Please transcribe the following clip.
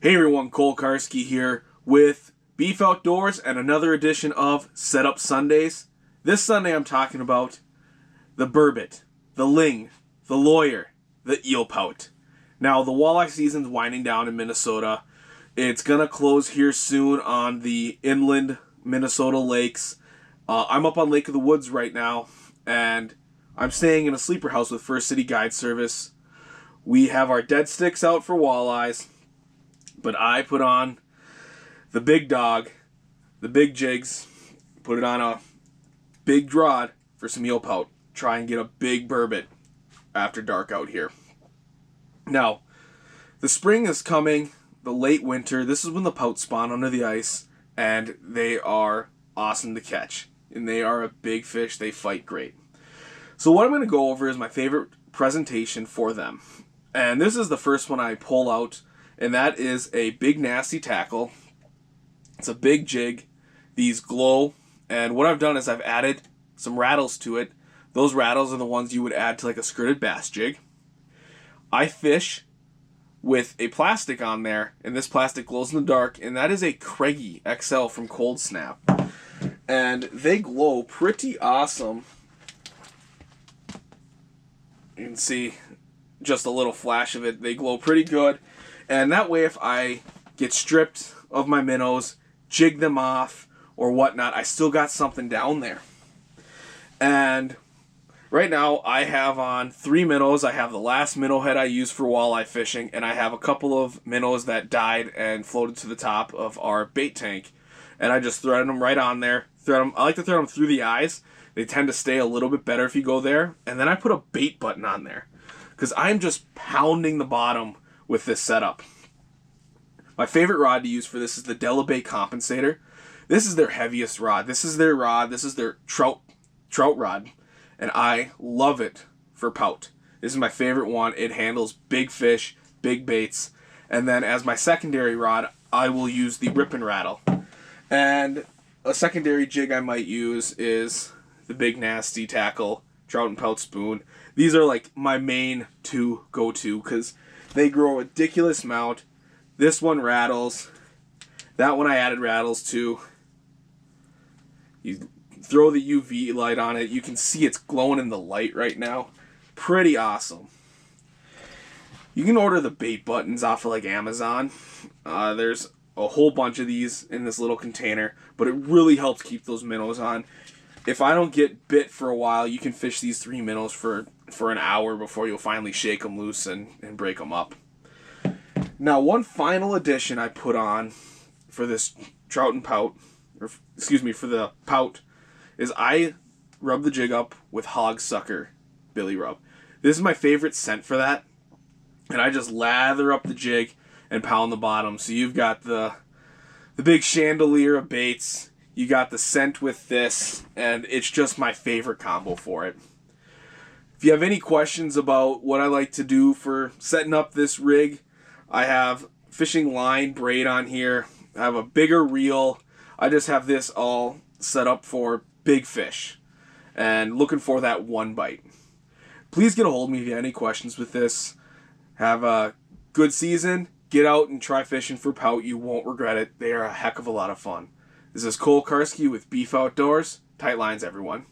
Hey everyone, Cole Karski here with Beef Outdoors and another edition of Set Up Sundays. This Sunday I'm talking about the Burbot, the Ling, the Lawyer, the Eelpout. Now the walleye season's winding down in Minnesota. It's gonna close here soon on the inland Minnesota lakes. I'm up on Lake of the Woods right now, and I'm staying in a sleeper house with First City Guide Service. We have our dead sticks out for walleyes. But I put on the big dog, the big jigs, put it on a big rod for some eelpout. Try and get a big burbot after dark out here. Now, the spring is coming, the late winter. This is when the pout spawn under the ice, and they are awesome to catch. And they are a big fish. They fight great. So what I'm going to go over is my favorite presentation for them. And this is the first one I pull out. And that is a big nasty tackle. It's a big jig. These glow. And what I've done is I've added some rattles to it. Those rattles are the ones you would add to like a skirted bass jig. I fish with a plastic on there, and this plastic glows in the dark, and that is a Craigie XL from Cold Snap. And they glow pretty awesome. You can see just a little flash of it. They glow pretty good. And that way, if I get stripped of my minnows, jig them off, or whatnot, I still got something down there. And right now, I have on 3 minnows. I have the last minnow head I used for walleye fishing, and I have a couple of minnows that died and floated to the top of our bait tank. And I just threaded them right on there. I like to thread them through the eyes. They tend to stay a little bit better if you go there. And then I put a bait button on there, because I'm just pounding the bottom with this setup. My favorite rod to use for this is the Delabay Compensator. This is their heaviest rod. This is their rod. This is their trout rod. And I love it for pout. This is my favorite one. It handles big fish, big baits. And then as my secondary rod, I will use the Rip and Rattle. And a secondary jig I might use is the Big Nasty Tackle Trout and Pout Spoon. These are like my main 2 go-to, because they grow a ridiculous amount. This one rattles. That one I added rattles to. You throw the UV light on it. You can see it's glowing in the light right now. Pretty awesome. You can order the bait buttons off of like Amazon. There's a whole bunch of these in this little container, but it really helps keep those minnows on. If I don't get bit for a while, you can fish these 3 minnows for an hour before you'll finally shake them loose and break them up. Now, one final addition I put on for this trout and pout, or excuse me, for the pout, is I rub the jig up with Hog Sucker Billy Rub. This is my favorite scent for that, and I just lather up the jig and pound the bottom. So you've got the big chandelier of baits, you got the scent with this, and it's just my favorite combo for it. If you have any questions about what I like to do for setting up this rig, I have fishing line braid on here. I have a bigger reel. I just have this all set up for big fish and looking for that one bite. Please get a hold of me if you have any questions with this. Have a good season. Get out and try fishing for pout. You won't regret it. They are a heck of a lot of fun. This is Cole Karski with Beef Outdoors. Tight lines, everyone.